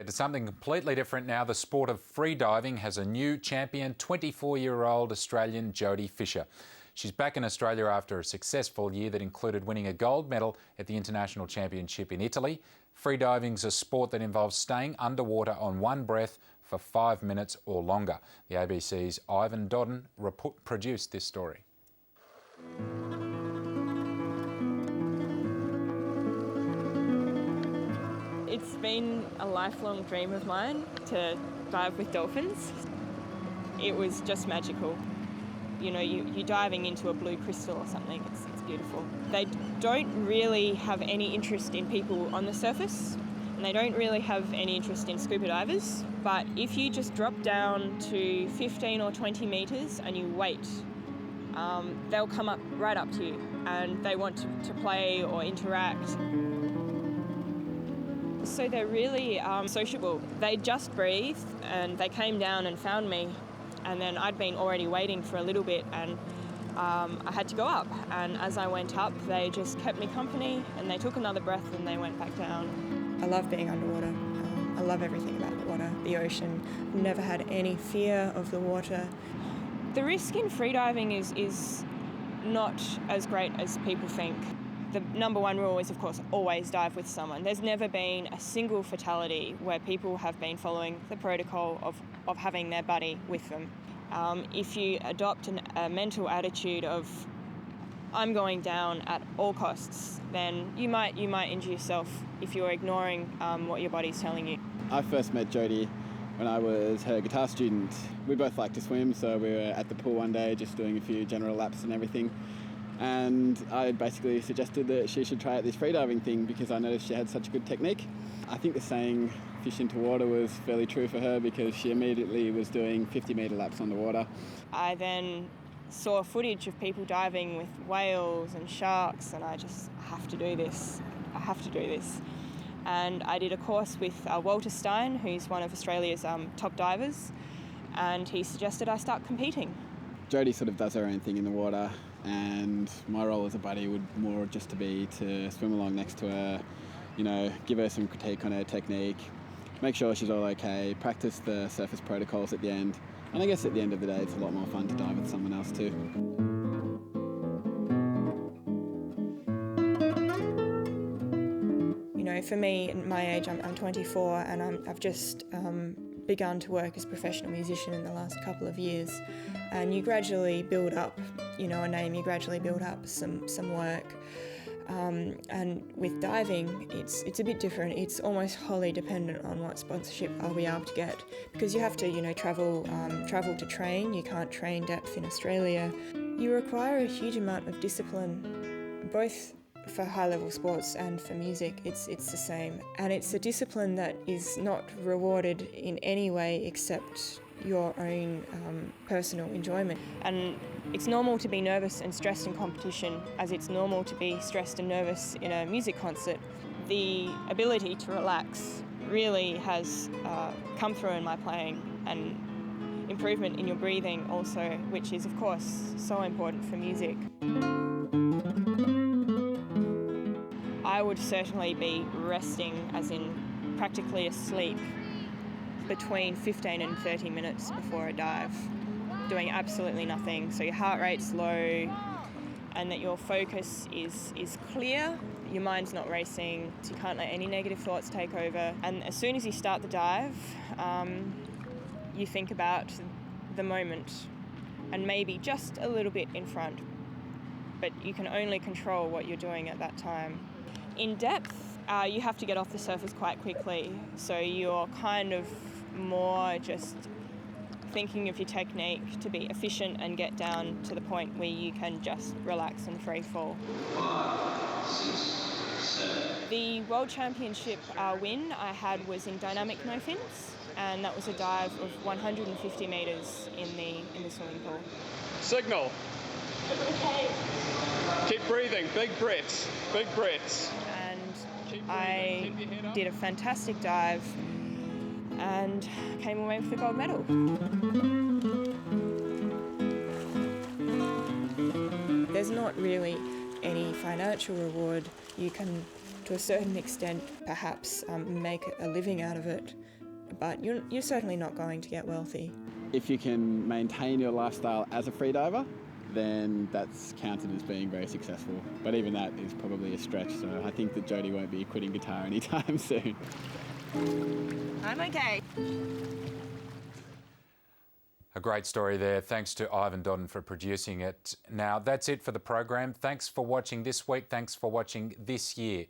To something completely different now, the sport of freediving has a new champion, 24-year-old Australian Jody Fisher. She's back in Australia after a successful year that included winning a gold medal at the International Championship in Italy. Freediving's a sport that involves staying underwater on one breath for 5 minutes or longer. The ABC's Dodin produced this story. It's been a lifelong dream of mine to dive with dolphins. It was just magical. You know, you're diving into a blue crystal or something. It's beautiful. They don't really have any interest in people on the surface, and they don't really have any interest in scuba divers. But if you just drop down to 15 or 20 metres and you wait, they'll come up right up to you, and they want to play or interact. So they're really sociable. They just breathed and they came down and found me, and then I'd been already waiting for a little bit, and I had to go up, and as I went up they just kept me company and they took another breath and they went back down. I love being underwater. I love everything about the water, the ocean. I've never had any fear of the water. The risk in freediving is not as great as people think. The number one rule is, of course, always dive with someone. There's never been a single fatality where people have been following the protocol of having their buddy with them. If you adopt a mental attitude of, I'm going down at all costs, then you might injure yourself if you're ignoring what your body's telling you. I first met Jody when I was her guitar student. We both like to swim, so we were at the pool one day just doing a few general laps and everything. And I basically suggested that she should try out this freediving thing because I noticed she had such a good technique. I think the saying fish into water was fairly true for her because she immediately was doing 50-metre laps on the water. I then saw footage of people diving with whales and sharks, and I have to do this. I have to do this. And I did a course with Walter Stein, who's one of Australia's top divers, and he suggested I start competing. Jody sort of does her own thing in the water, and my role as a buddy would more just to be to swim along next to her, you know, give her some critique on her technique, make sure she's all okay, practice the surface protocols at the end. And I guess at the end of the day, it's a lot more fun to dive with someone else too. You know, for me, at my age, I'm 24, and I've just begun to work as a professional musician in the last couple of years. And you gradually build up, you know, a name, you gradually build up some work. And with diving, it's a bit different. It's almost wholly dependent on what sponsorship I'll be able to get, because you have to, you know, travel to train. You can't train depth in Australia. You require a huge amount of discipline, both for high-level sports and for music. It's the same, and it's a discipline that is not rewarded in any way except your own personal enjoyment. And it's normal to be nervous and stressed in competition, as it's normal to be stressed and nervous in a music concert. The ability to relax really has come through in my playing, and improvement in your breathing also, which is of course so important for music. I would certainly be resting, as in practically asleep, between 15 and 30 minutes before a dive, doing absolutely nothing. So your heart rate's low, and that your focus is clear, your mind's not racing, so you can't let any negative thoughts take over. And as soon as you start the dive, you think about the moment and maybe just a little bit in front, but you can only control what you're doing at that time. In depth, you have to get off the surface quite quickly, so you're kind of more just thinking of your technique to be efficient and get down to the point where you can just relax and free fall. 5, 6, 7. The World Championship win I had was in dynamic no fins, and that was a dive of 150 metres in the swimming pool. Signal. Okay. Keep breathing, big breaths, big breaths. And I did a fantastic dive and came away with the gold medal. There's not really any financial reward. You can to a certain extent, perhaps make a living out of it, but you're certainly not going to get wealthy. If you can maintain your lifestyle as a freediver, then that's counted as being very successful. But even that is probably a stretch, so I think that Jody won't be quitting guitar anytime soon. I'm okay. A great story there. Thanks to Ivan Dodin for producing it. Now, that's it for the program. Thanks for watching this week. Thanks for watching this year.